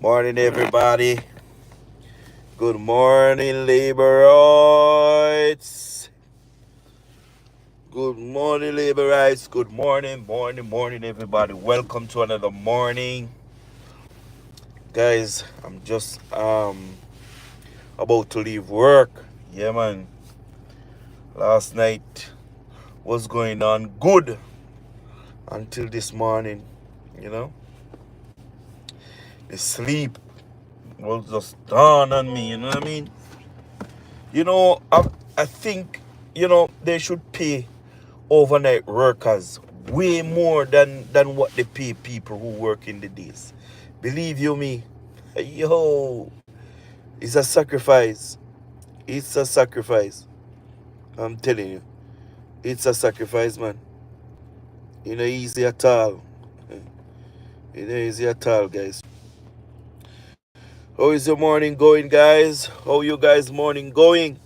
Morning, everybody. Good morning, laborites. Good morning, laborites. Good morning, everybody. Welcome to another morning, guys. I'm just about to leave work. Yeah, man. Last night was going on good until this morning. You know, the sleep was just dawn on me. You know what I mean? I think they should pay overnight workers way more than what they pay people who work in the days. Believe you me, yo, it's a sacrifice. It's a sacrifice. I'm telling you, it's a sacrifice, man. You know, easy at all. You know, easy at all, guys. How is your morning going, guys? How you guys' morning going?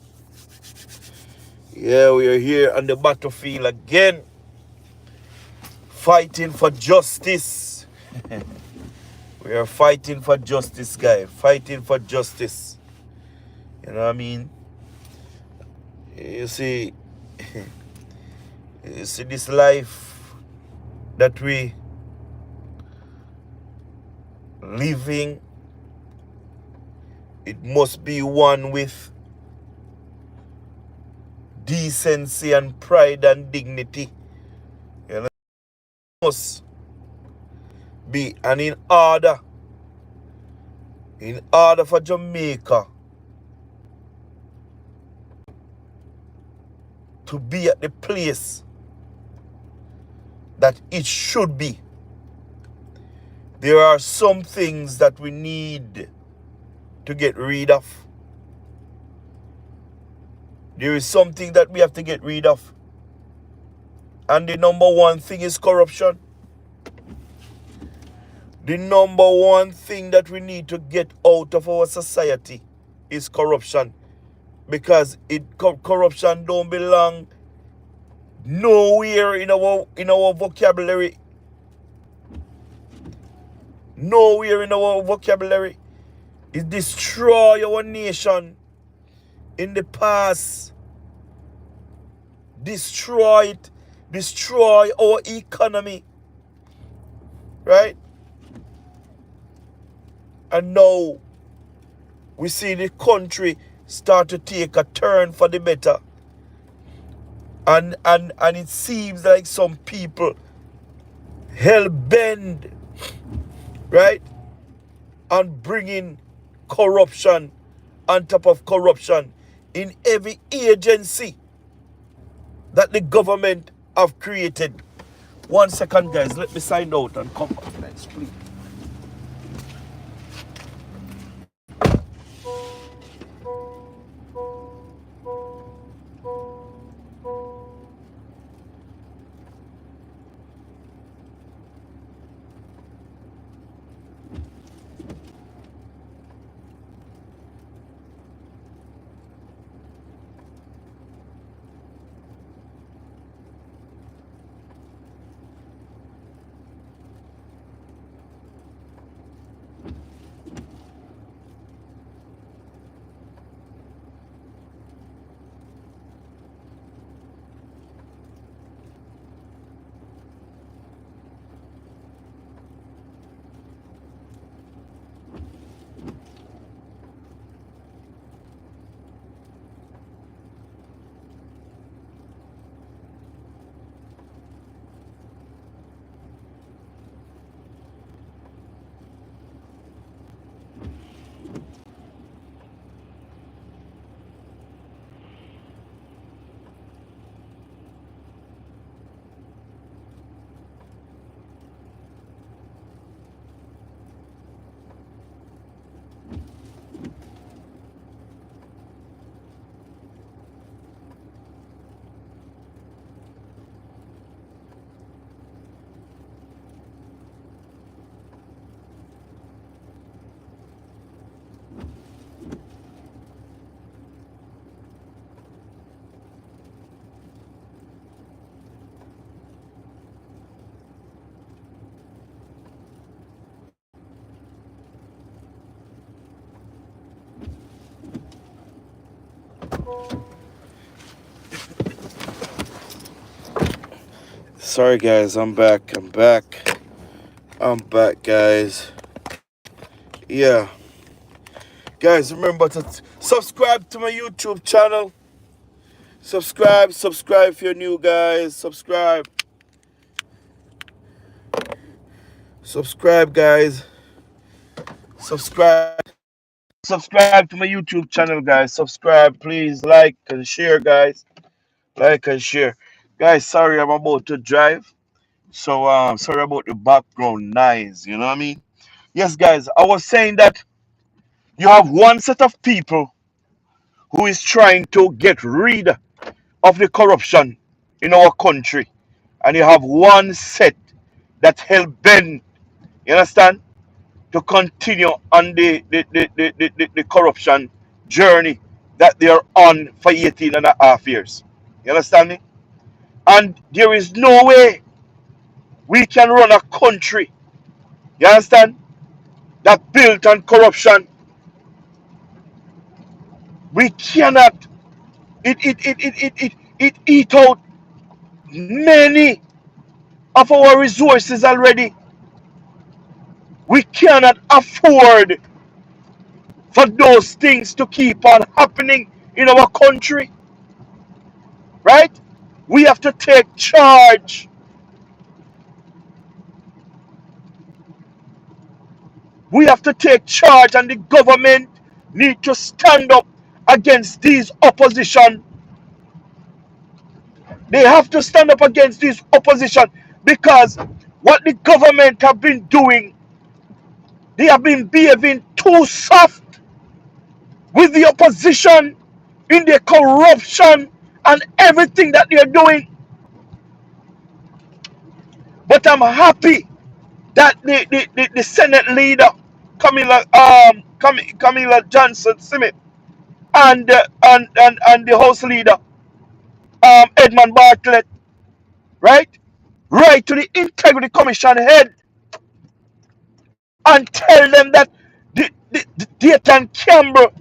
Yeah, we are here on the battlefield again, fighting for justice. We are fighting for justice, guy. Fighting for justice. You know what I mean? You see, you see this life that we living, it must be one with decency and pride and dignity. You know, it must be, and in order for Jamaica to be at the place that it should be, there are some things that we need to get rid of. There is something that we have to get rid of. And the number one thing is corruption. The number one thing that we need to get out of our society is corruption. Because corruption don't belong nowhere in our vocabulary. Nowhere in our vocabulary. It destroy our nation in the past. Destroy it. Destroy our economy. Right? And now we see the country start to take a turn for the better. And it seems like some people hell bend, right, on bringing corruption on top of corruption in every agency that the government have created. 1 second, guys. Let me sign out and come back. Let's please. Sorry guys, I'm back. I'm back, guys. Yeah. Guys, remember to subscribe to my YouTube channel. Subscribe if you're new, guys. Subscribe, guys. Subscribe to my YouTube channel, guys. Subscribe, please. Like and share, guys. Like and share. Guys, sorry I'm about to drive. So sorry about the background noise, you know what I mean? Yes, guys, I was saying that you have one set of people who is trying to get rid of the corruption in our country. And you have one set that hell bent, you understand, to continue on the corruption journey that they are on for 18 and a half years. You understand me? And there is no way we can run a country, you understand, that built on corruption. We cannot. It eat out many of our resources already. We cannot afford for those things to keep on happening in our country, right? We have to take charge. We have to take charge, and the government need to stand up against these opposition. They have to stand up against this opposition because what the government have been doing, they have been behaving too soft with the opposition in their corruption and everything that they're doing. But I'm happy that the Senate leader, Camilla Johnson Smith, and the House leader, Edmund Bartlett, right? Right to the Integrity Commission head and tell them that the Dayton Campbell,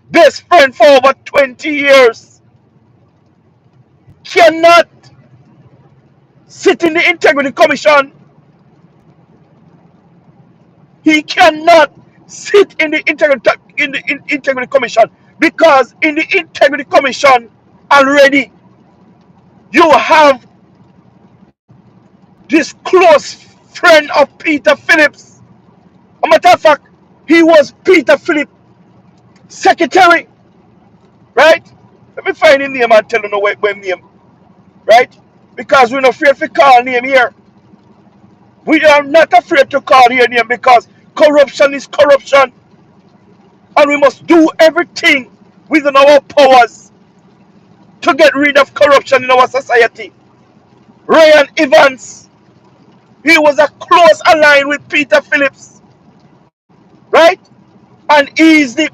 best friend for over 20 years, cannot sit in the Integrity Commission. He cannot sit in the Integrity Commission because in the Integrity Commission already you have this close friend of Peter Phillips. A matter of fact, he was Peter Phillips' secretary, right? Let me find his name and tell you no when name, right? Because we're not afraid to call name here. We are not afraid to call here name because corruption is corruption, and we must do everything within our powers to get rid of corruption in our society. Ryan Evans, he was a close ally with Peter Phillips, right? And he's the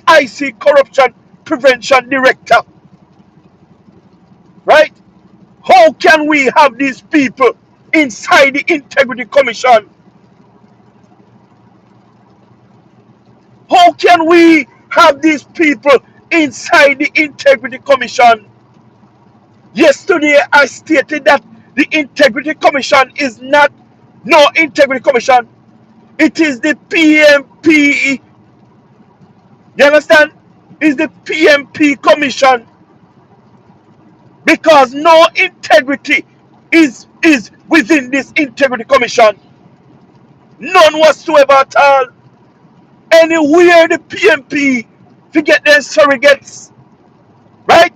IC Corruption Prevention Director, right? How can we have these people inside the Integrity Commission? How can we have these people inside the Integrity Commission? Yesterday I stated that the Integrity Commission is not no Integrity Commission. It is the PMP. You understand? It's the PMP Commission because no integrity is within this Integrity Commission. None whatsoever at all. Anywhere the PMP to get their surrogates, right?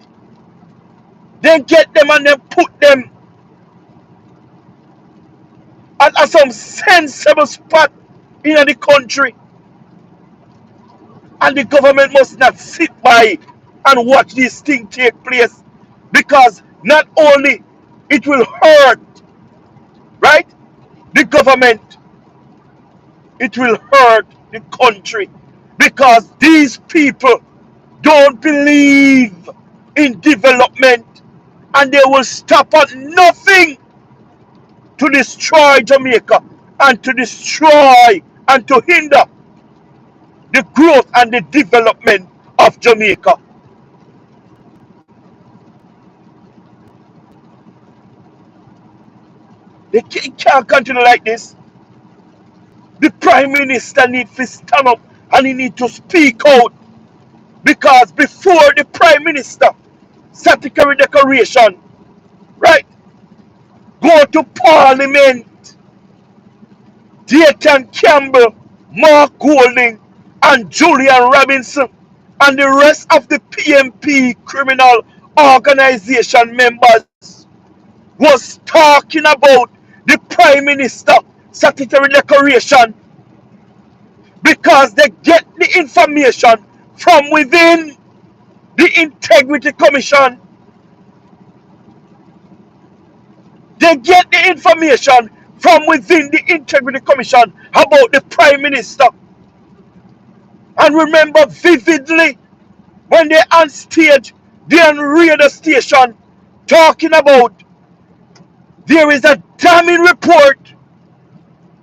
They get them and then put them at some sensible spot in the country. And the government must not sit by and watch this thing take place because not only it will hurt, right, the government, it will hurt the country because these people don't believe in development and they will stop at nothing to destroy Jamaica and to destroy and to hinder the growth and the development of Jamaica. It can't continue like this. The Prime Minister needs to stand up and he needs to speak out. Because before the Prime Minister statutory declaration, right, go to Parliament, Dayton Campbell, Mark Golding, and Julian Robinson, and the rest of the PMP criminal organization members was talking about the Prime Minister statutory declaration because they get the information from within the Integrity Commission. They get the information from within the Integrity Commission about the Prime Minister. And remember vividly when they on stage, they on radio station talking about there is a damning report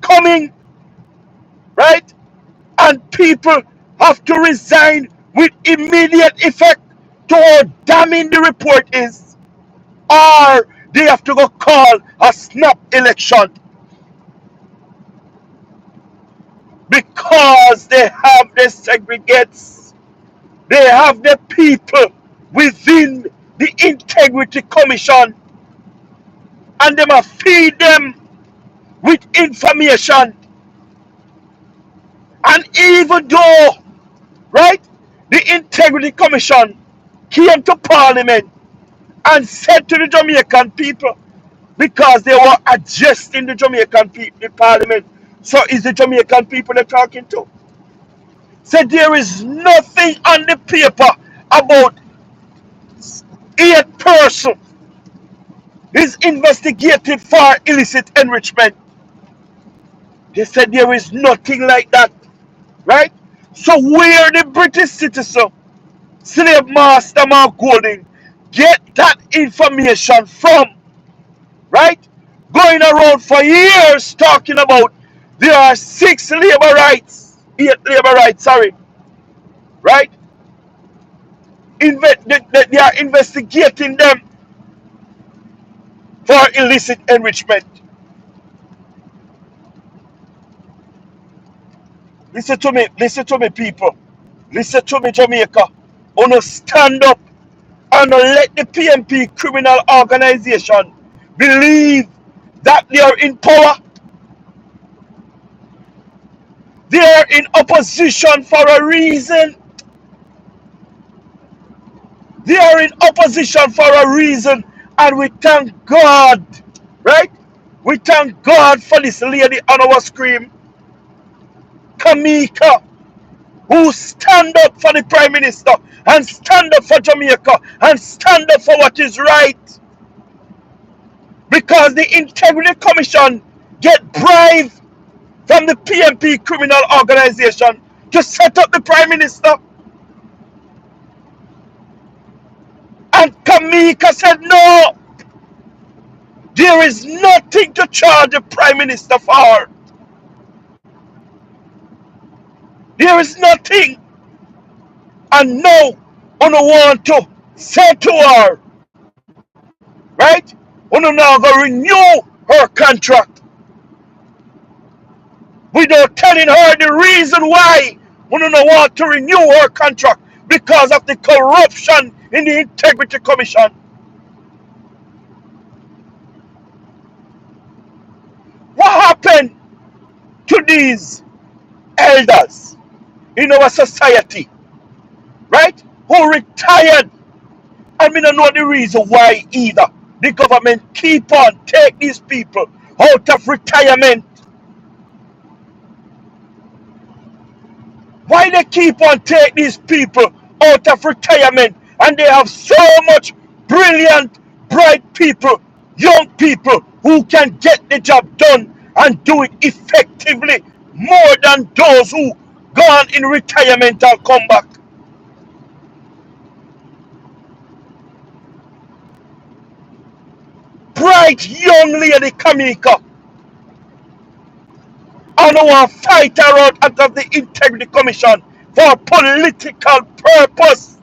coming, right? And people have to resign with immediate effect to how damning the report is. Or they have to go call a snap election because they have the segregates. They have the people within the Integrity Commission and they must feed them with information. And even though, right, the Integrity Commission came to Parliament and said to the Jamaican people, because they were adjusting the Jamaican people, the Parliament, so is the Jamaican people they're talking to. Said there is nothing on the paper about 8 person is investigated for illicit enrichment. They said there is nothing like that, right? So where the British citizen, slave master Mark Golding, get that information from, right? Going around for years talking about there are 8 labor rights, sorry, right? They are investigating them for illicit enrichment. Listen to me, people. Listen to me, Jamaica. Wanna stand up and let the PMP criminal organization believe that they are in power. They are in opposition for a reason. They are in opposition for a reason. And we thank God, right? We thank God for this lady on our screen, Kameka, who stand up for the Prime Minister and stand up for Jamaica and stand up for what is right. Because the Integrity Commission get bribed from the PMP criminal organization to set up the Prime Minister. And Kameka said, no, there is nothing to charge the Prime Minister for. There is nothing. And now, I want to say to her, right? I now go renew her contract without telling her the reason why we don't want to renew her contract because of the corruption in the Integrity Commission. What happened to these elders in our society, right? Who retired, and we don't know the reason why either. The government keep on take these people out of retirement. Why they keep on take these people out of retirement and they have so much brilliant, bright people, young people who can get the job done and do it effectively more than those who gone in retirement and come back. Bright young lady Kameka, I don't want to fight her out of the Integrity Commission for political purpose.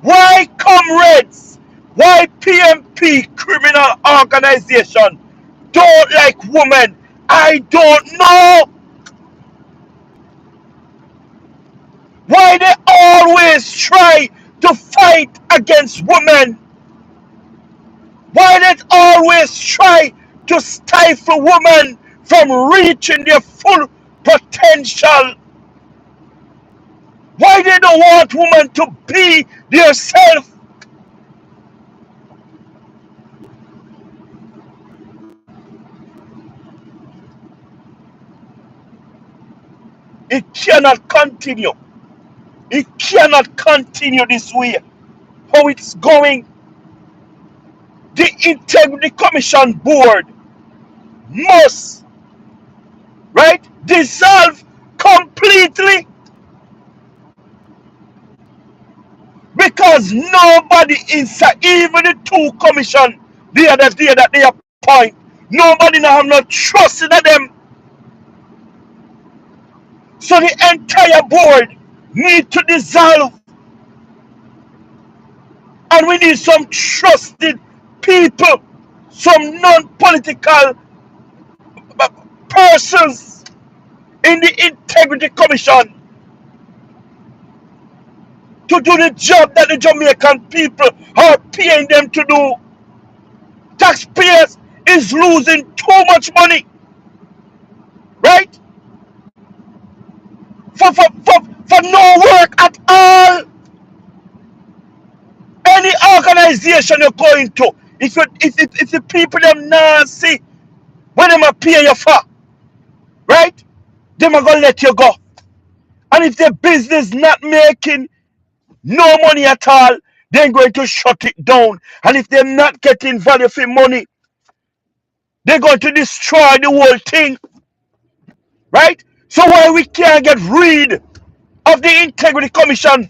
Why, comrades? Why PMP criminal organization don't like women? I don't know. Why they always try to fight against women? Why they always try to stifle women from reaching their full potential? Why they don't want women to be themselves? It cannot continue. It cannot continue this way. How it's going, the Integrity Commission Board must, right, dissolve completely, because nobody inside, even the two commission that they appoint, nobody now have no trust in them. So the entire board need to dissolve, and we need some trusted people, some non-political persons in the Integrity Commission to do the job that the Jamaican people are paying them to do. Taxpayers is losing too much money, right? For no work at all. Any organization you're going to, if the people them not see what them are paying you for, right? Them are gonna let you go. And if the business not making no money at all, they're going to shut it down. And if they're not getting value for money, they're going to destroy the whole thing, right? So why we can't get rid of the Integrity Commission?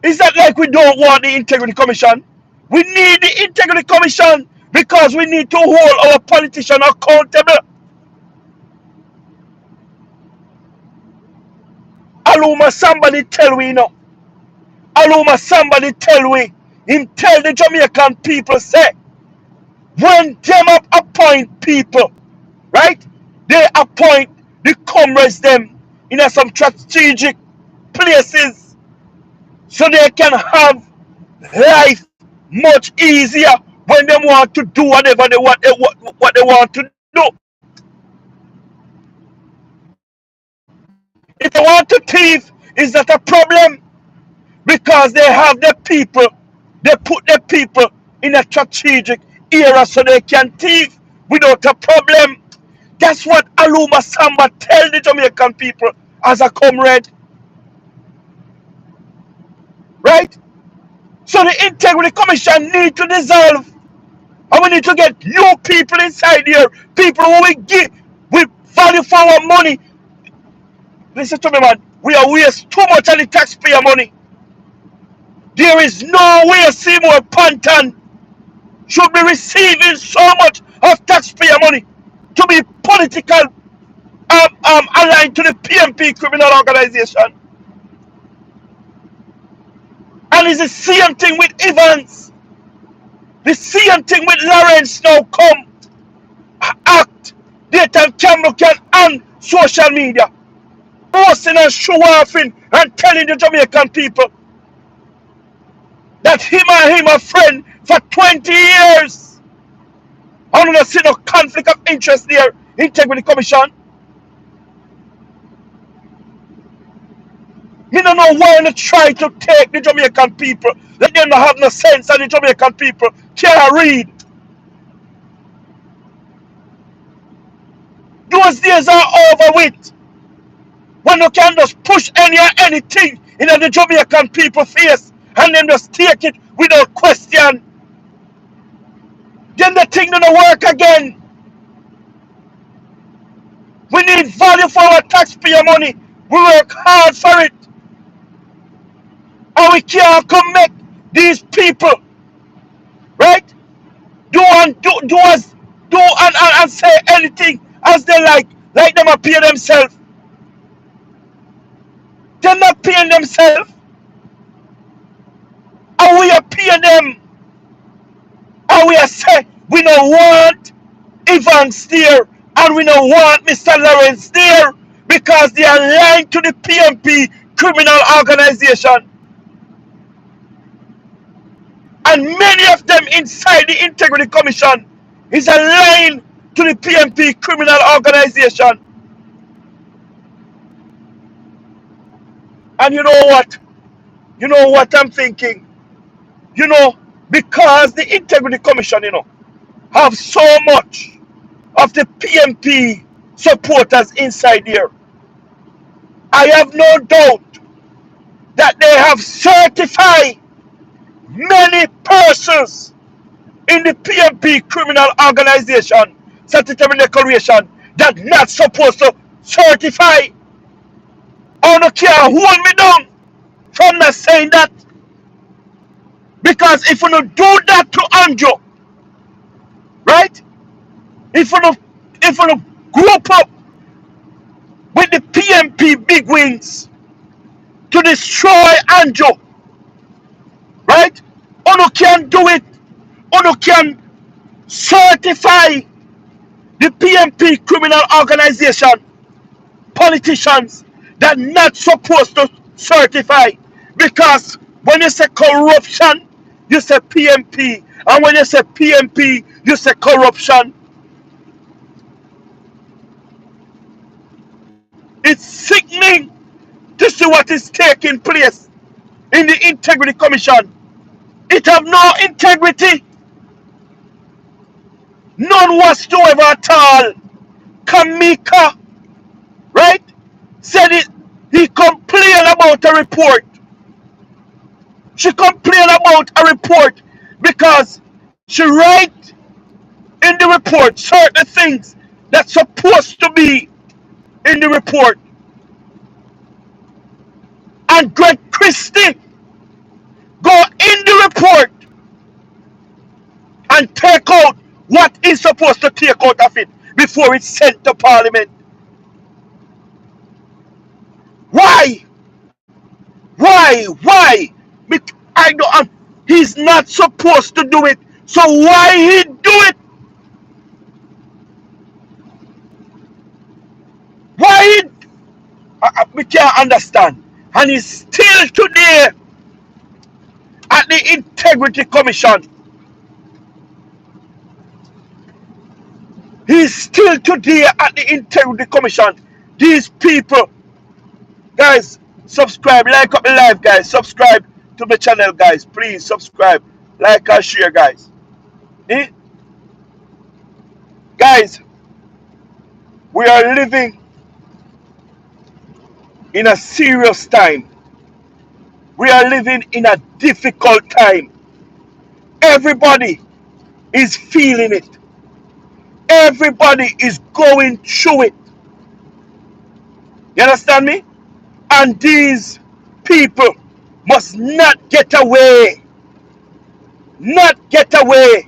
Is that like we don't want the Integrity Commission? We need the Integrity Commission because we need to hold our politicians accountable. Aluma somebody tell we no. Aluma somebody tell we. Him tell the Jamaican people say, when them appoint people, right? They appoint the comrades them in some strategic places so they can have life much easier when they want to do whatever what they want to do. If they want to thief, is that a problem? Because they have the people, they put the people in a strategic area so they can thief without a problem. That's what Aluma Samba tell the Jamaican people as a comrade, right? So the Integrity Commission need to dissolve, and we need to get new people inside here, people who we give, we value for our money. Listen to me, man. We are waste too much of the taxpayer money. There is no way Seymour Panton should be receiving so much of taxpayer money to be political aligned to the PMP criminal organization. And it's the same thing with Evans. The same thing with Lawrence now come act. Daytime camera can on social media. Posting and show offing and telling the Jamaican people that him and him are friend for 20 years. I don't see no conflict of interest there. Integrity Commission. Me don't know why they try to take the Jamaican people. Let them not have no sense and the Jamaican people can't read. Those days are over with. When you can just push anything in the Jamaican people face and them just take it without question. Then the thing don't work again. We need value for our taxpayer money. We work hard for it. And we can't connect these people, right? And say anything as they like them appear themselves. They're not paying themselves. we are paying them, and we are saying we don't want Evans there, and we don't want Mr. Lawrence there because they are lying to the PMP criminal organization. And many of them inside the Integrity Commission is aligned to the PMP criminal organization. And you know what? You know what I'm thinking? You know, because the Integrity Commission, have so much of the PMP supporters inside here, I have no doubt that they have certified many persons in the PMP criminal organization, statutory declaration, that not supposed to certify. I don't care, hold me down from not saying that. Because if you don't do that to Andrew, right? If you don't group up with the PMP big wings to destroy Andrew, right? You can do it. You can certify the PMP criminal organization politicians that not supposed to certify. Because when you say corruption, you say PMP. And when you say PMP, you say corruption. It's sickening to see what is taking place in the Integrity Commission. It have no integrity. None whatsoever at all. Kameka, right, said it. He complained about a report. She complained about a report because she write in the report certain things that's supposed to be in the report. And Greg Christie go in the report and take out what is supposed to take out of it before it's sent to Parliament. Why? Why? I don't. He's not supposed to do it. So why he do it? Why? We can't understand. And he's still today at the Integrity Commission. He's still today at the Integrity Commission. These people, guys, subscribe, like up the live, guys. Subscribe to the channel, guys. Please subscribe, like and share, guys. Eh? Guys, we are living in a serious time. We are living in a difficult time. Everybody is feeling it. Everybody is going through it. You understand me? And these people must not get away. Not get away.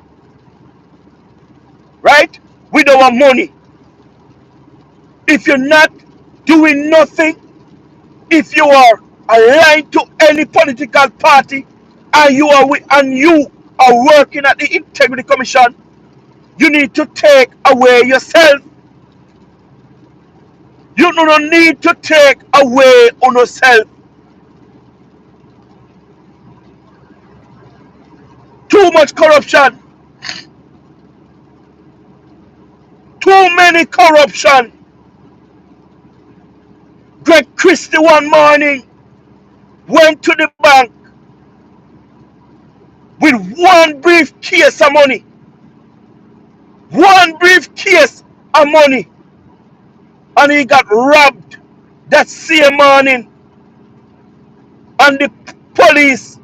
Right? With our money. If you're not doing nothing, if you are aligned to any political party and you are working at the Integrity Commission, you need to take away yourself. You don't need to take away on yourself. Too much corruption. Too many corruption. Greg Christie one morning went to the bank with one briefcase of money. One briefcase of money. And he got robbed that same morning. And the police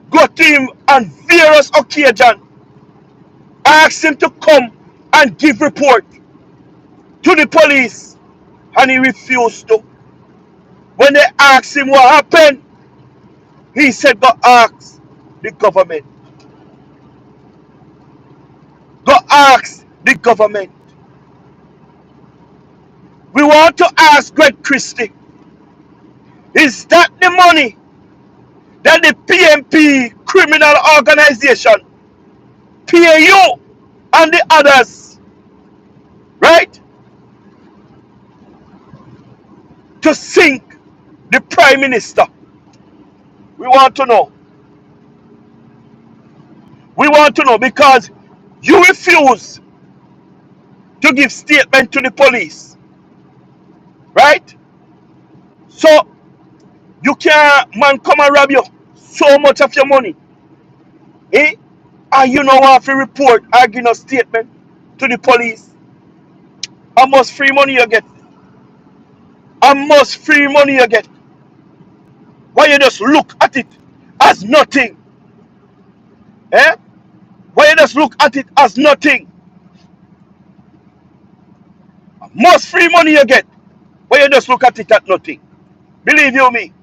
got him on various occasions, asked him to come and give report to the police. And he refused to. When they asked him what happened, he said, go ask the government. Go ask the government. We want to ask Greg Christie, is that the money that the PMP criminal organization pay you and the others, right, to sink the prime minister? We want to know. We want to know because you refuse to give statement to the police, right? So you can't, man, come and rob you so much of your money, eh? And you know have to report or give no statement to the police. How much free money you get? How much free money you get? Why you just look at it as nothing, eh? Why you just look at it as nothing? How much free money you get? Why you just look at it as nothing? Believe you me.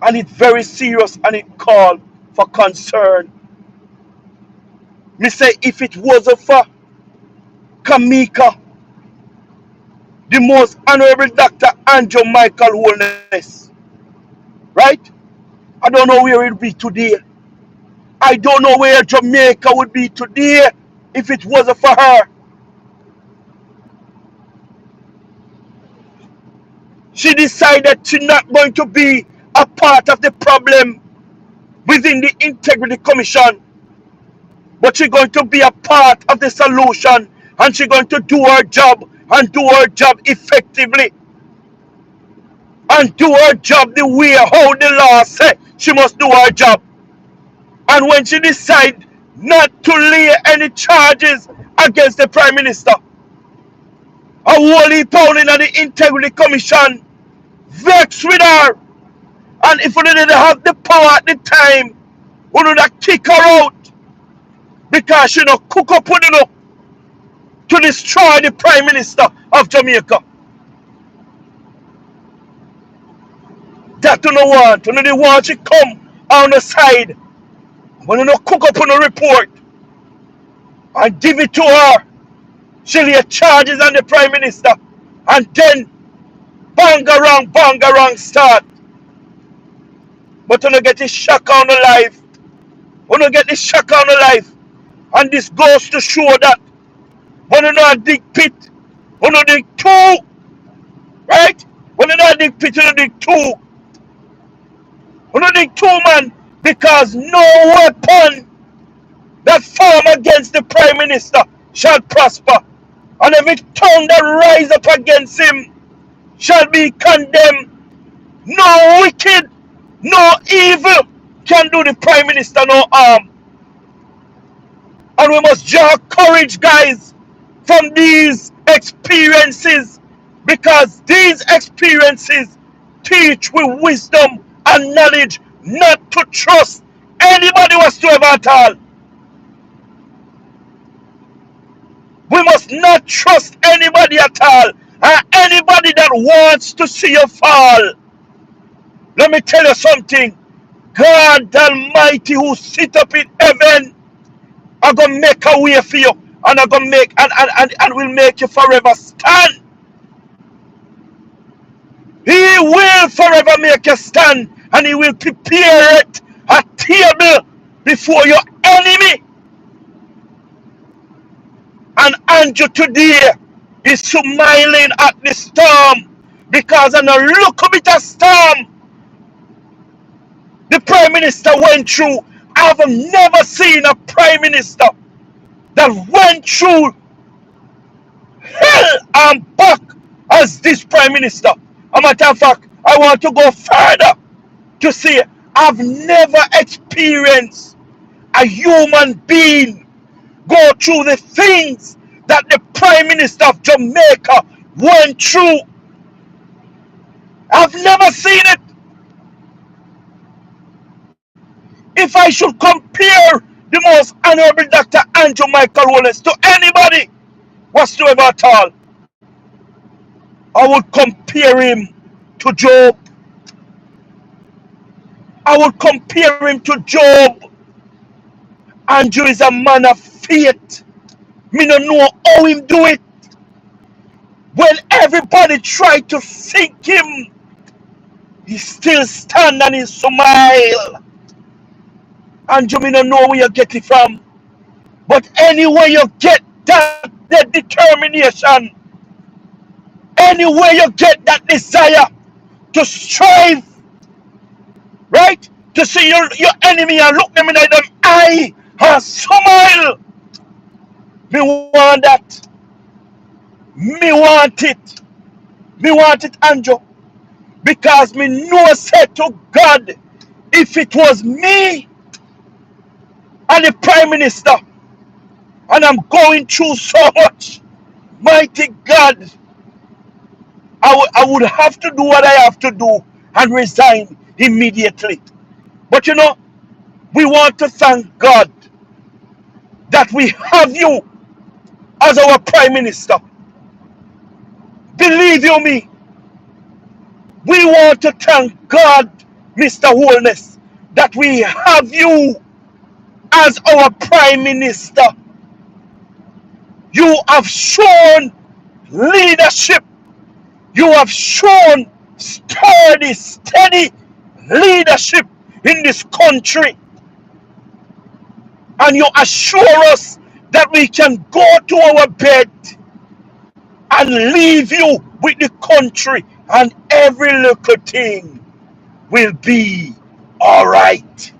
And it's very serious and it called for concern. Me say if it wasn't for Kameka, the most honorable Dr. Andrew Michael Holness, right? I don't know where it would be today. I don't know where Jamaica would be today if it wasn't for her. She decided she's not going to be a part of the problem within the Integrity Commission, but she's going to be a part of the solution, and she's going to do her job and do her job effectively and do her job the way how the law said she must do her job. And when she decide not to lay any charges against the Prime Minister, a whole heap in the Integrity Commission vex with her. And if we didn't have the power at the time, we would have kick her out because she no cook up with enough to destroy the Prime Minister of Jamaica. That do not want. You know want she come on the side. When you no cook up on a report and give it to her, she lay charges on the Prime Minister and then bang around start. But you don't get the shock on the life. You don't get the shock on the life. And this goes to show that when you know a dig pit, when you dig two, right? When you know a dig pit, you dig two. When you dig two, man, because no weapon that form against the Prime Minister shall prosper. And every tongue that rise up against him shall be condemned. No wicked, no evil can do the Prime Minister no harm. And we must draw courage, guys, from these experiences, because these experiences teach with wisdom and knowledge not to trust anybody whatsoever at all. We must not trust anybody at all, and anybody that wants to see you fall. Let me tell you something. God Almighty who sit up in heaven are gonna make a way for you, and are gonna make and will make you forever stand. He will forever make you stand, and he will prepare it a table before your enemy. And Andrew today is smiling at the storm, because in a little bit of storm the Prime Minister went through. I've never seen a Prime Minister that went through hell and back as this Prime Minister. As a matter of fact, I want to go further to say I've never experienced a human being go through the things that the Prime Minister of Jamaica went through. I've never seen it. If I should compare the most honorable Dr. Andrew Michael Wallace to anybody whatsoever at all, I would compare him to Job. I would compare him to Job. Andrew is a man of faith. Me don't know how him do it. When everybody tried to sink him, He still stand and he smile. And you may not know where you get it from. But anywhere you get that determination, anywhere you get that desire to strive, right? To see your enemy and look them in them eye and smile. Me want that. Me want it. Me want it, Andrew. Because me know said to God, if it was me and the Prime Minister, and I'm going through so much, mighty God, I would have to do what I have to do and resign immediately. But you know, we want to thank God that we have you as our Prime Minister. Believe you me, we want to thank God, Mr. Wholeness, that we have you as our Prime Minister. You have shown leadership. You have shown sturdy, steady leadership in this country. And you assure us that we can go to our bed and leave you with the country and every little thing will be all right.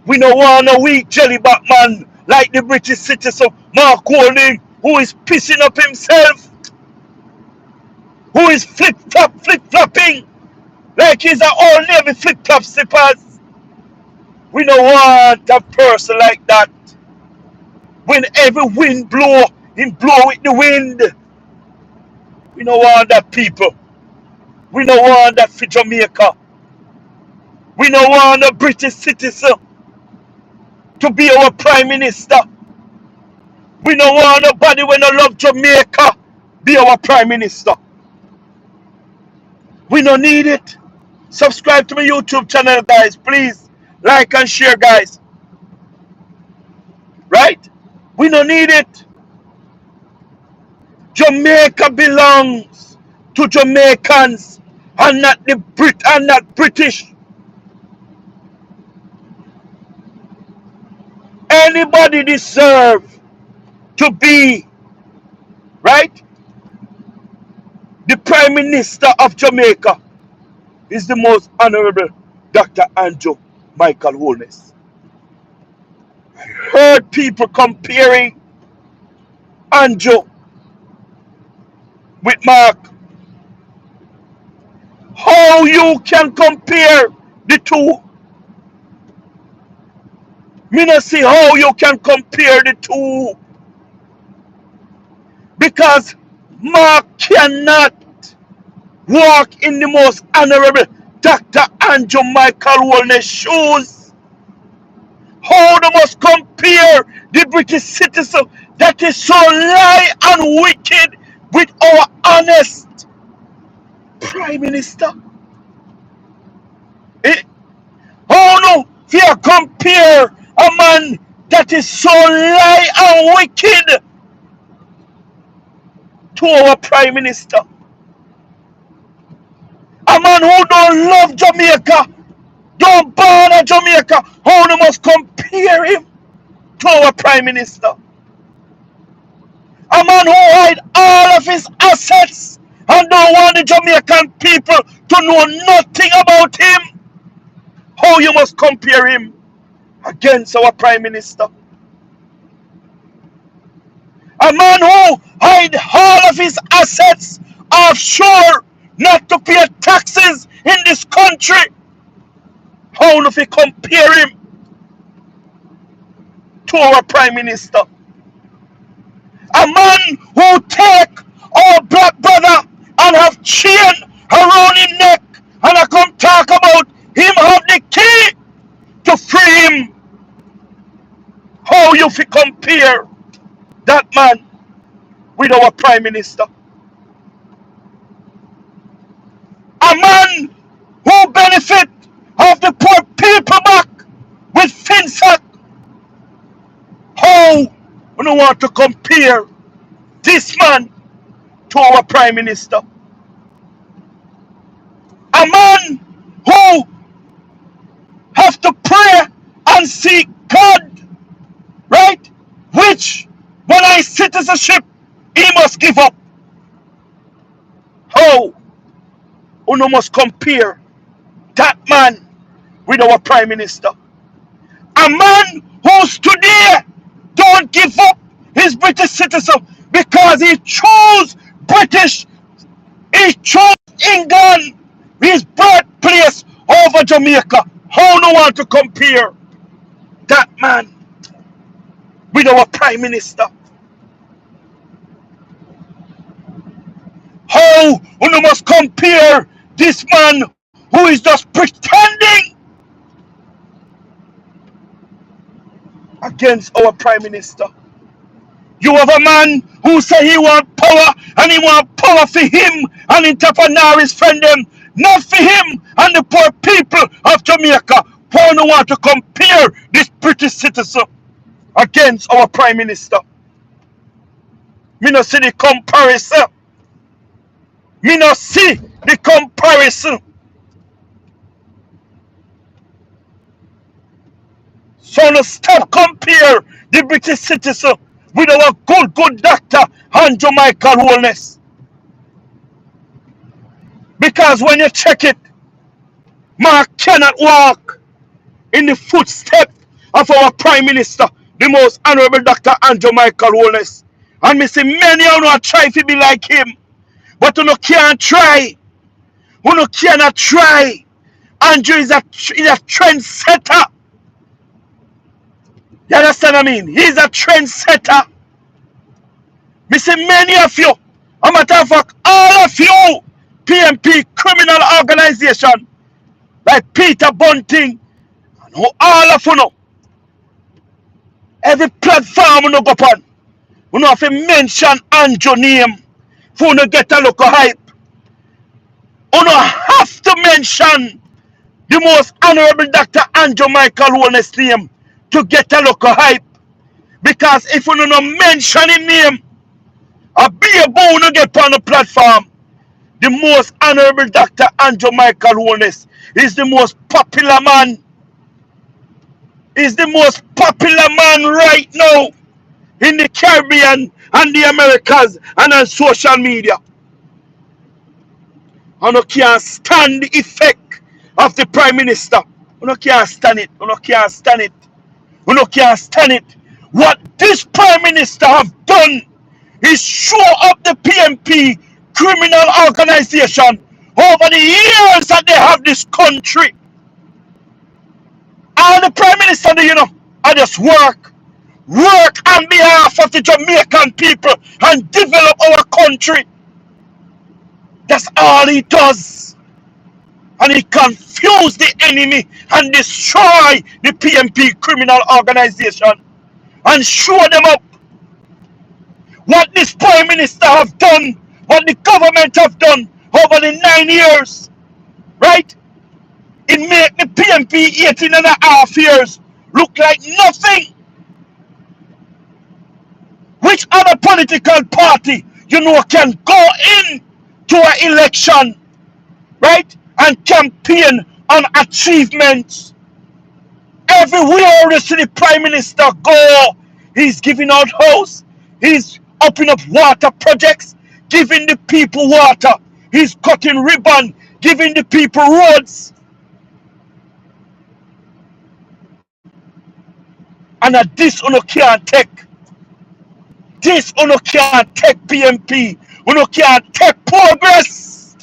We don't want a weak jelly back man like the British citizen Mark Golding, who is pissing up himself, who is flip-flopping like he's an old Navy flip-flop slippers. We don't want a person like that. When every wind blow, him blow with the wind. We don't want that, people. We don't want that for Jamaica. We don't want a British citizen to be our Prime Minister. We don't want nobody when I love Jamaica be our Prime Minister. We don't need it. Subscribe to my YouTube channel, guys. Please like and share, guys. Right? We don't need it. Jamaica belongs to Jamaicans and not the British. Anybody deserve to be, right, the Prime Minister of Jamaica is the most honorable Dr. Andrew Michael Holness. I heard people comparing Andrew with Mark. How you can compare the two? Me not see how you can compare the two. Because Mark cannot walk in the most honorable Dr. Andrew Michael Holness shoes. How they must compare the British citizen that is so lie and wicked with our honest Prime Minister? How no fear compare a man that is so lie and wicked to our Prime Minister? A man who don't love Jamaica, don't bother Jamaica, how they must compare him to our Prime Minister? A man who hide all of his assets and don't want the Jamaican people to know nothing about him. How you must compare him against our Prime Minister? A man who hide all of his assets offshore not to pay taxes in this country. How if we compare him to our Prime Minister? A man who take our black brother and have chain around his neck and I come talk about him have the key to free him. How you fi compare that man with our Prime Minister? A man who benefit of the poor people back with FinSac. How we don't want to compare this man to our Prime Minister? A man who have to pray and seek God, right? Which, when I citizenship, he must give up. How? Uno must compare that man with our prime minister. A man who's today don't give up his British citizen because he chose British, he chose England, his birthplace over Jamaica. How no want to compare that man with our prime minister? How we must compare this man who is just pretending against our prime minister? You have a man who say he want power and he want power for him and entrepreneur his friend them, not for him and the poor people of Jamaica. Who no want to compare this British citizen against our prime minister? Me no see the comparison. Me no see the comparison. So no stop compare the British citizen with our good doctor and Jamaican wholeness. Because when you check it, Mark cannot walk in the footsteps of our Prime Minister, the most honorable Dr. Andrew Michael Holness. And me see many of you try to be like him, but you can't try. You cannot try. Andrew is a trendsetter. You understand what I mean? He's a trendsetter. Me see many of you, a matter of fact, all of you, PMP criminal organization, like Peter Bunting, and all of you know, every platform you go upon, you have to mention Andrew name for you get a look of hype. You have to mention the most honorable Dr. Andrew Michael Holness name to get a look of hype. Because if you don't mention his name, a be a bone to get on the platform. The most honorable Dr. Andrew Michael Holness is the most popular man. Is the most popular man right now in the Caribbean and the Americas and on social media. And you can't stand the effect of the Prime Minister. You can't stand it. You can't stand it. You can't stand it. What this Prime Minister have done is show up the PMP criminal organization over the years that they have this country. All the Prime Minister do, I just work on behalf of the Jamaican people and develop our country. That's all he does. And he confuse the enemy and destroy the PMP criminal organization and show them up. What this Prime Minister have done, what the government have done over the 9 years, right? It make the PMP 18.5 years look like nothing. Which other political party, can go in to an election, right, and campaign on achievements? Everywhere you see the Prime Minister go, he's giving out house, he's opening up water projects, giving the people water, he's cutting ribbon, giving the people roads. And at this you can't take. This you can't take PMP. You can't take progress.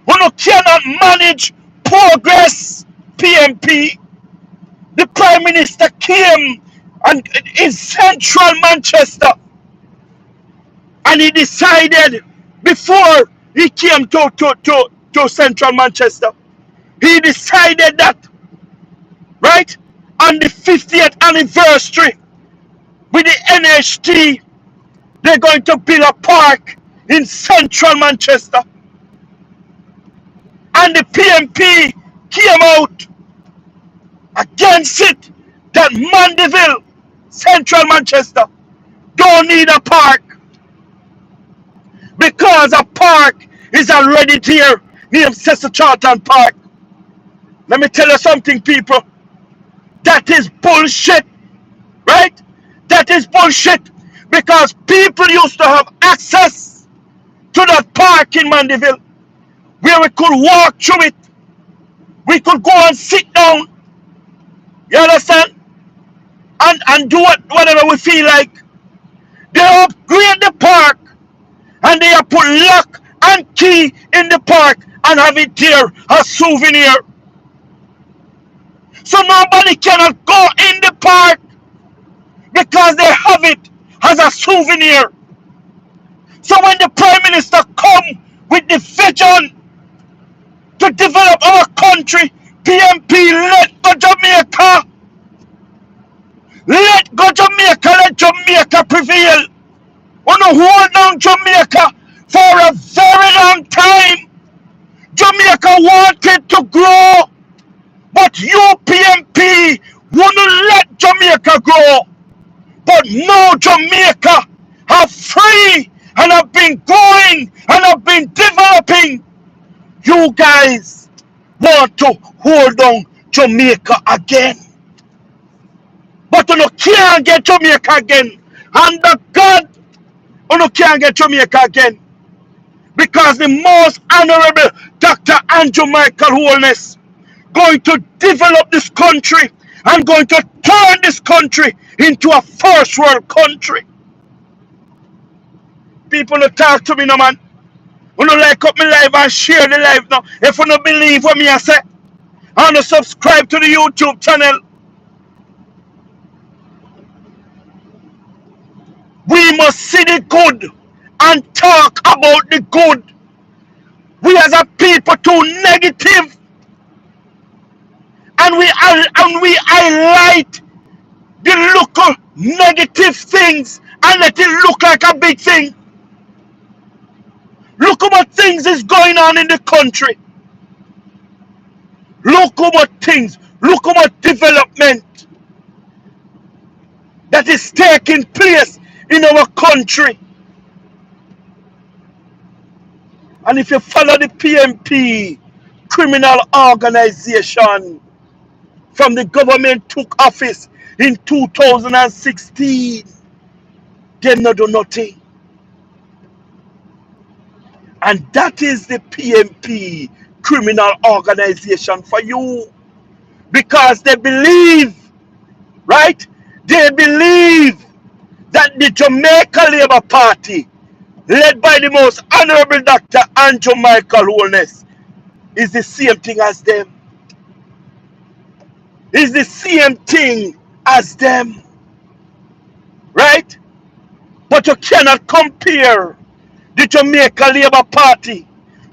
You cannot manage progress, PMP. The Prime Minister came and in central Manchester, and he decided before he came to central Manchester, he decided that, right, on the 50th anniversary with the NHT, they're going to build a park in central Manchester. And the PMP came out against it, that Mandeville, central Manchester, don't need a park because a park is already there named Cecil Charlton Park. Let me tell you something, people. That is bullshit, right? That is bullshit because people used to have access to that park in Mandeville where we could walk through it. We could go and sit down, you understand? And do whatever we feel like. They upgrade the park and they have put lock and key in the park and have it there as souvenir. So nobody cannot go in the park because they have it as a souvenir. So when the Prime Minister come with the vision to develop our country, PMP, let go Jamaica. Let go Jamaica, let Jamaica prevail. We want to hold down Jamaica for a very long time. Jamaica wanted to grow, but you PMP wouldn't let Jamaica grow. But now Jamaica have free and have been growing and have been developing. You guys want to hold on Jamaica again. But you can't get Jamaica again. Under God, you can't get Jamaica again. Because the most honorable Dr. Andrew Michael Holness going to develop this country and going to turn this country into a first world country. People don't talk to me no man. You don't like up my live and share the live now. If you don't believe what me I say, and subscribe to the YouTube channel. We must see the good and talk about the good. We as a people too negative, and we highlight the local negative things and let it look like a big thing. Look at what things is going on in the country. Look at what things, look at what development that is taking place in our country. And if you follow the PMP criminal organization from the government took office in 2016, they not do nothing. And that is the PMP criminal organization for you. Because they believe, right? They believe that the Jamaica Labour Party, led by the most honorable Dr. Andrew Michael Holness, is the same thing as them. Is the same thing as them. Right? But you cannot compare the Jamaica Labour Party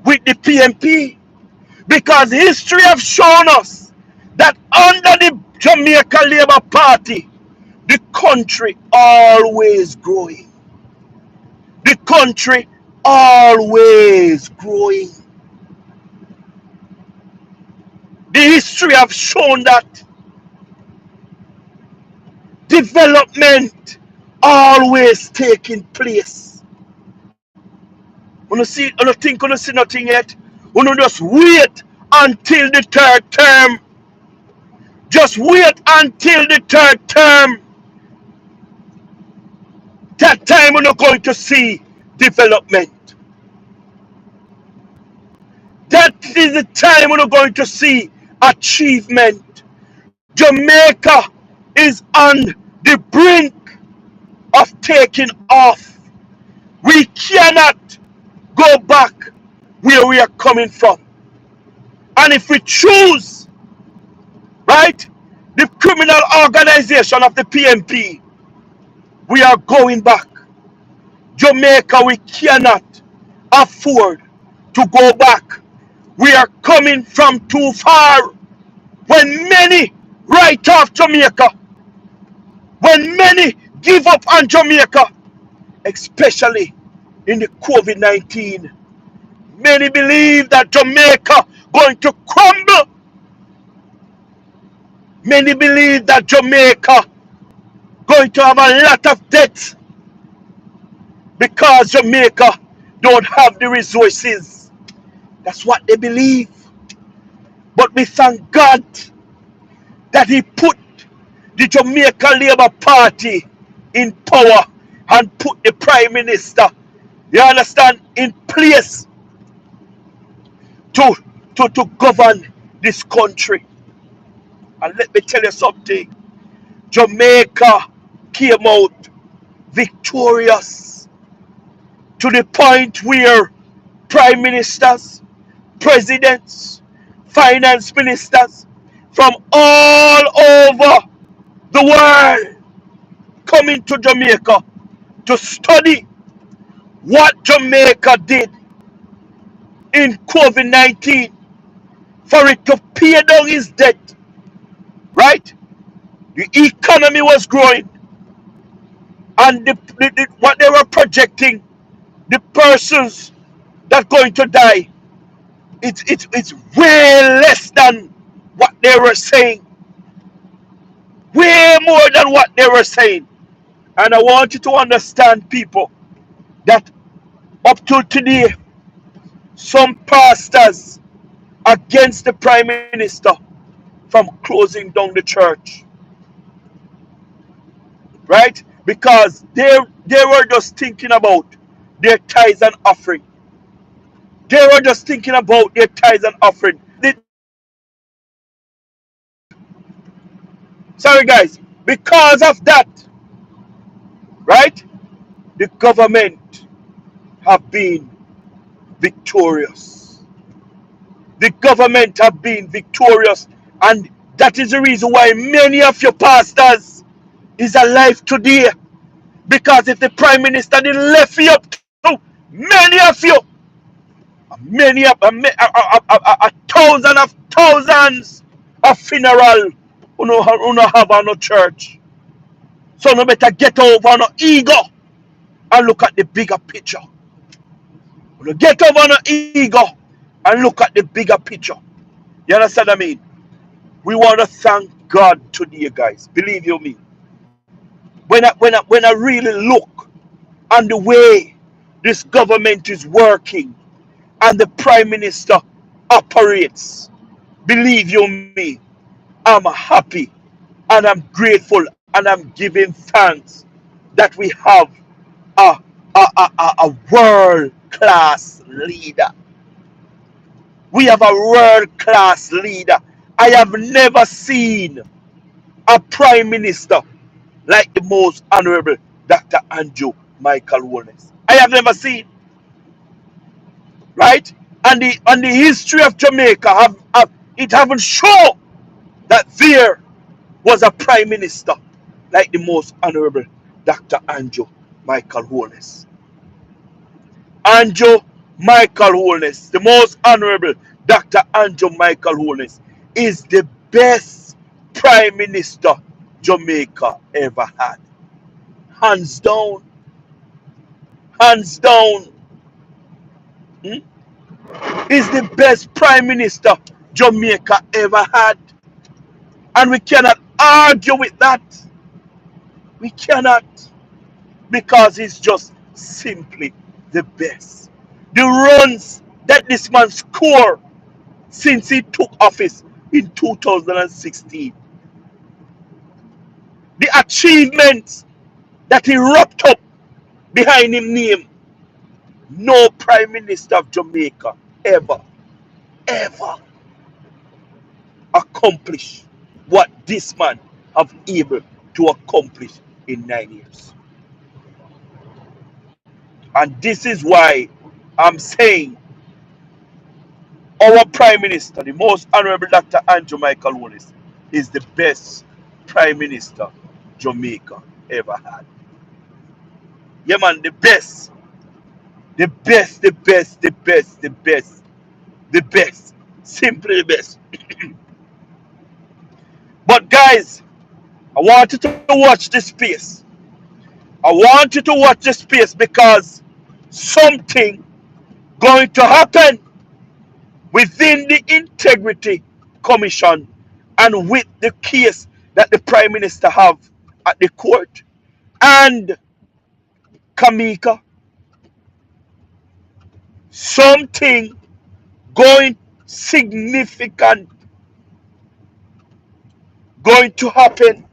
with the PMP, because history have shown us that under the Jamaica Labour Party, the country always growing. The country always growing. The history have shown that development always taking place. You don't think you see nothing yet. You just wait until the third term. Just wait until the third term. That time we're not going to see development. That is the time we're not going to see achievement. Jamaica is on the brink of taking off. We cannot go back where we are coming from. And if we choose, right, the criminal organization of the PMP, we are going back. Jamaica, we cannot afford to go back. We are coming from too far. When many write off Jamaica, when many give up on Jamaica, especially in the COVID-19, many believe that Jamaica going to crumble. Many believe that Jamaica going to have a lot of debt because Jamaica don't have the resources. That's what they believe. But we thank God that He put the Jamaica Labour Party in power and put the Prime Minister, you understand, in place to, to govern this country. And let me tell you something. Jamaica came out victorious to the point where prime ministers, presidents, finance ministers from all over the world coming to Jamaica to study what Jamaica did in COVID-19 for it to pay down his debt, right? The economy was growing, and what they were projecting, the persons that going to die, it's way less than what they were saying, way more than what they were saying. And I want you to understand, people, that up to today, some pastors against the prime minister from closing down the church, right? Because they were just thinking about their tithes and offering. They were just thinking about their tithes and offering. Sorry, guys. Because of that, right? The government have been victorious. The government have been victorious, and that is the reason why many of your pastors is alive today. Because if the prime minister didn't left you up to many of you, many of a thousand of thousands of funeral, you know have on no church. So no better get over no ego and look at the bigger picture. You get over no ego and look at the bigger picture. You understand what I mean? We want to thank God today, guys. Believe you me. When I really look on the way this government is working and the prime minister operates, believe you me, I'm happy and I'm grateful and I'm giving thanks that we have a, a world class leader. We have a world class leader. I have never seen a prime minister like the most honorable Dr. Andrew Michael Wallace. I have never seen, right? And the history of Jamaica it haven't shown that there was a prime minister like the most honorable Dr. Andrew Michael Wallace. Andrew Michael Holness, the most honorable Dr. Andrew Michael Holness, is the best prime minister Jamaica ever had. Hands down, hands down. Hmm? Is the best prime minister Jamaica ever had. And we cannot argue with that. We cannot. Because he's just simply the best. The runs that this man scored since he took office in 2016. The achievements that he wrapped up behind him name. No prime minister of Jamaica ever accomplished what this man have able to accomplish in 9 years. And this is why I'm saying our prime minister, the most honorable Dr. Andrew Michael Wallace, is the best prime minister Jamaica ever had. Yeah, man, the best. The best, the best, the best, the best, the best. Simply the best. But guys, I want you to watch this space. I want you to watch this space because something going to happen within the integrity commission and with the case that the prime minister have at the court and Kameka. Something Going significant, going to happen.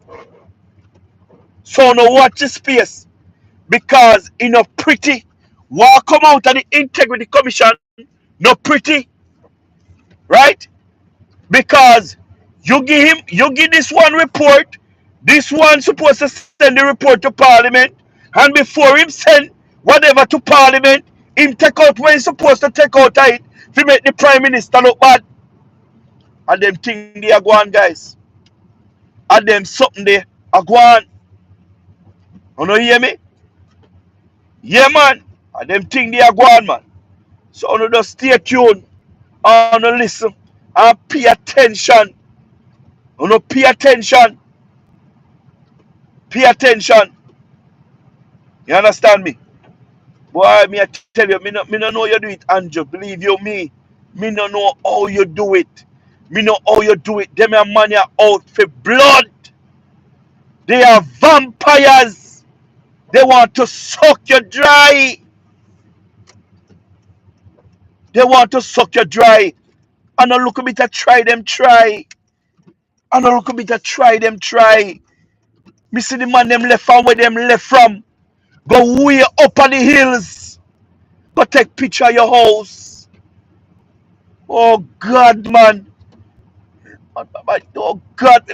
So now watch the space. Because it not pretty. What come out of the Integrity Commission, not pretty, right? Because you give this one report, this one supposed to send the report to Parliament, and before him send whatever to Parliament, him take out what he's supposed to take out of it to make the Prime Minister look bad. And them thing they are going, guys. And them something they are going. You know hear me? Yeah, man. And them thing they are going, man. So you just stay tuned and listen and pay attention. You know, pay attention. Pay attention. You understand me? Boy, me I tell you, me no know you do it, Andrew. Believe you me. Me no know how you do it. Me know how you do it. Them a man are out for blood. They are vampires. They want to suck you dry. They want to suck you dry. And a look a bit of try them try. And a look a bit of try them try. Me see the man them left from where them left from. Go way up on the hills. Go take picture of your house. Oh God, man. Oh God,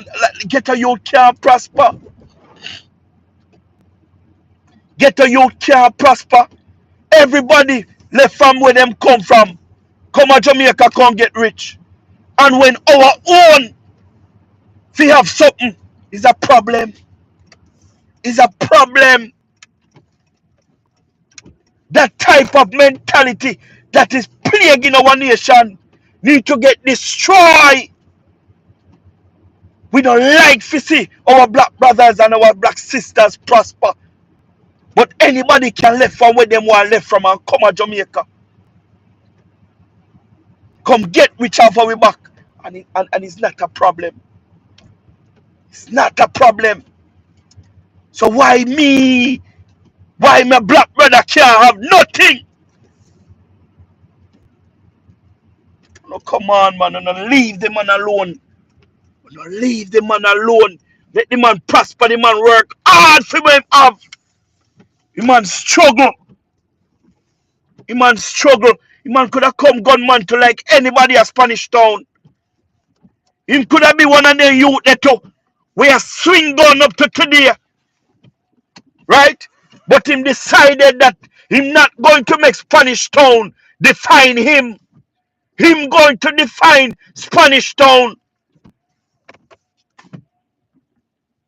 get a youth can't prosper. Get a youth can't prosper. Everybody left from where them come from. Come to Jamaica, come get rich. And when our own we have something, is a problem. Is a problem. That type of mentality that is plaguing our nation need to get destroyed. We don't like to see our black brothers and our black sisters prosper. But anybody can left from where them want left from and come to Jamaica. Come get rich off our back. And it's not a problem. It's not a problem. So why me? Why my black brother can't have nothing? No, come on, man. No, leave the man alone. No, leave the man alone. Let the man prosper. The man work hard for him have. The man struggle. The man struggle. The man could have come gunman to like anybody at Spanish Town. Him could have been one of them youth that too. We are swing gun up to today. Right? But him decided that him not going to make Spanish Town define him. Him going to define Spanish Town.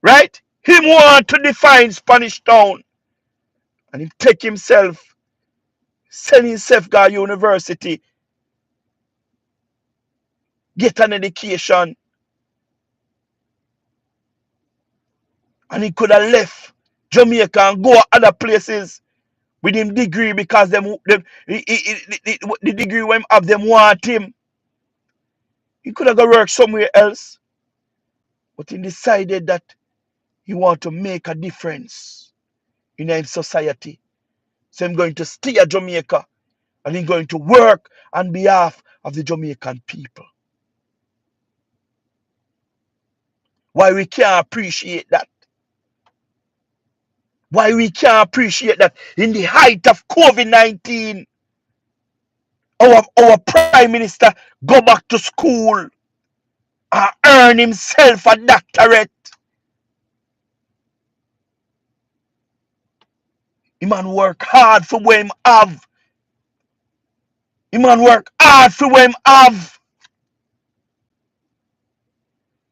Right? Him want to define Spanish Town. And him take himself, send himself go to university, get an education. And he could have left Jamaica and go other places with him degree because the degree when have them want him. He could have go work somewhere else. But he decided that he want to make a difference in his society. So I'm going to stay at Jamaica and he's going to work on behalf of the Jamaican people. Why we can't appreciate that? Why we can't appreciate that in the height of COVID-19, our Prime Minister go back to school and earn himself a doctorate. The man work hard for what him have. The man work hard for what him have.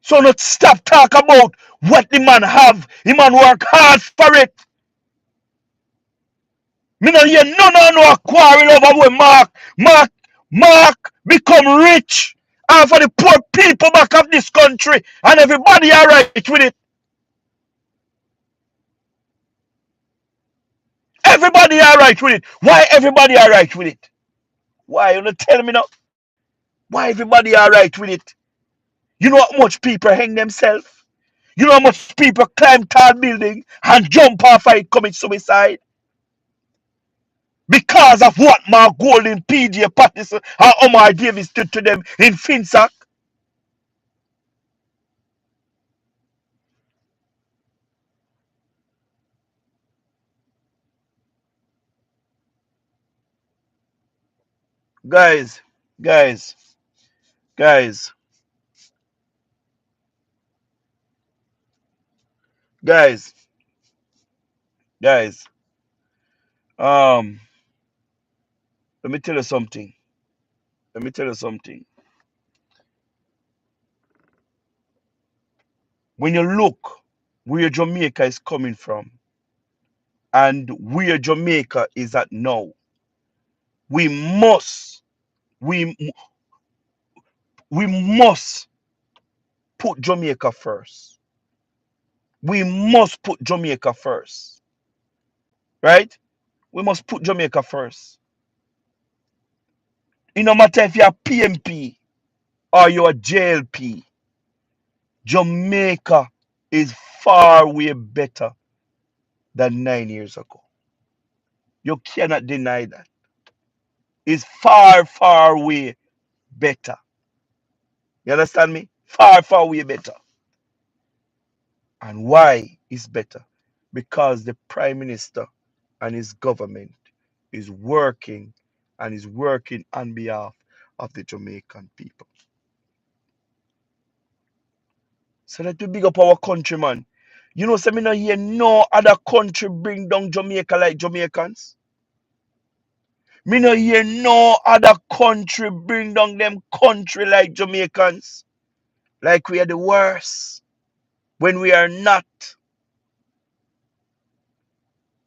So not stop talk about what the man have. The man work hard for it. Me no hear no quarrel over where Mark become rich and for the poor people back of this country and everybody alright with it. Everybody alright with it. Why everybody alright with it? Why? You don't tell me now. Why everybody alright with it? You know how much people hang themselves? You know how much people climb tall building and jump off it commit suicide? Because Because of what Mark Golding, PJ Patterson, and Omar Davis did to them in Finsack. Guys, guys, guys, guys, guys. Um, let me tell you something. Let me tell you something. When you look where Jamaica is coming from and where Jamaica is at now, we must, we we must put Jamaica first. We must put Jamaica first, right? We must put Jamaica first. It no matter if you're a PMP or you're a JLP, Jamaica is far way better than 9 years ago. You cannot deny that. It's far, far way better. You understand me? Far, far way better. And why is better? Because the Prime Minister and his government is working and is working on behalf of the Jamaican people. So that we big up our country, man. You know, so me not hear no other country bring down Jamaica like Jamaicans. Me not hear no other country bring down them country like Jamaicans. Like we are the worst when we are not.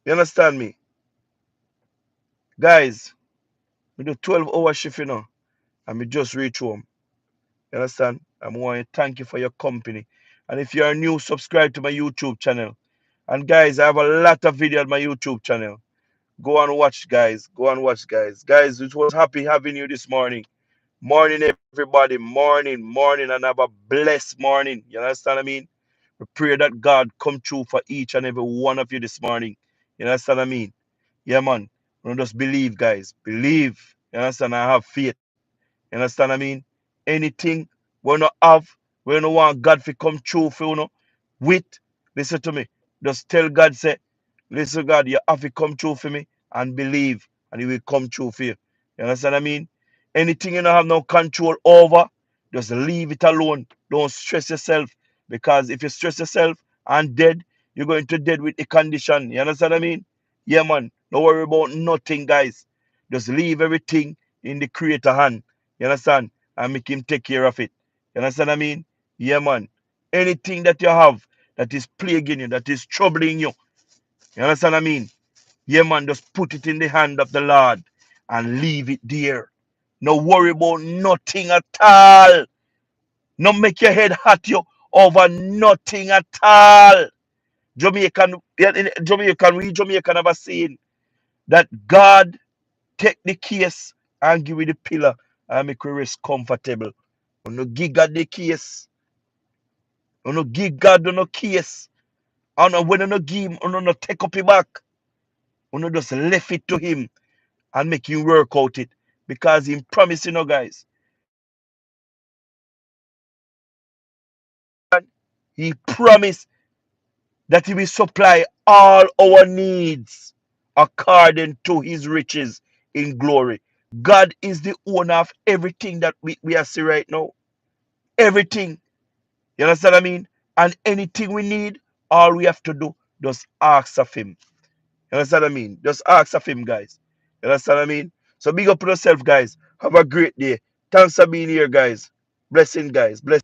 You understand me? Guys, we do 12-hour shift, you know, and we just reach home. You understand? I want to thank you for your company. And if you are new, subscribe to my YouTube channel. And guys, I have a lot of video on my YouTube channel. Go and watch, guys. Go and watch, guys. Guys, it was happy having you this morning. Morning, everybody. Morning, morning, and have a blessed morning. You understand what I mean? We pray that God come true for each and every one of you this morning. You understand what I mean? Yeah, man. Don't just believe, guys. Believe. You understand? I have faith. You understand what I mean? Anything we not have, we don't want God to come true for you know, with, listen to me. Just tell God, say, listen, God, you have to come true for me and believe, and He will come true for you. You understand what I mean? Anything you don't have no control over, just leave it alone. Don't stress yourself. Because if you stress yourself and dead, you're going to dead with the condition. You understand what I mean? Yeah, man. Don't worry about nothing, guys. Just leave everything in the creator hand. You understand? And make him take care of it. You understand what I mean? Yeah, man. Anything that you have that is plaguing you, that is troubling you. You understand what I mean? Yeah, man, just put it in the hand of the Lord and leave it there. No worry about nothing at all. No make your head hurt you over nothing at all. Jamaican, we Jamaican have a saying that God take the case and give you the pillar and make you rest comfortable. You no give God the case. You no give God no case. And when you no give him, you no take up your back. You no just left it to him and make him work out it. Because he promised, you know, guys. He promised that he will supply all our needs according to his riches in glory. God is the owner of everything that we are seeing right now. Everything. You understand what I mean? And anything we need, all we have to do, just ask of him. You understand what I mean? Just ask of him, guys. You understand what I mean? So big up on yourself, guys. Have a great day. Thanks for being here, guys. Blessing, guys. Bless.